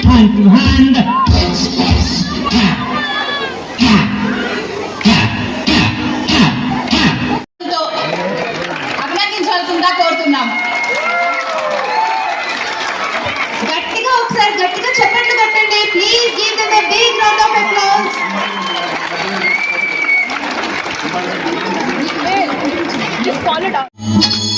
Hand to hand. అభినందించాల్సిందిగా కోరుతున్నాం. గట్టిగా ఒకసారి గట్టిగా చప్పట్లు కొట్టండి. Please give them a big round of applause. Just fall it down.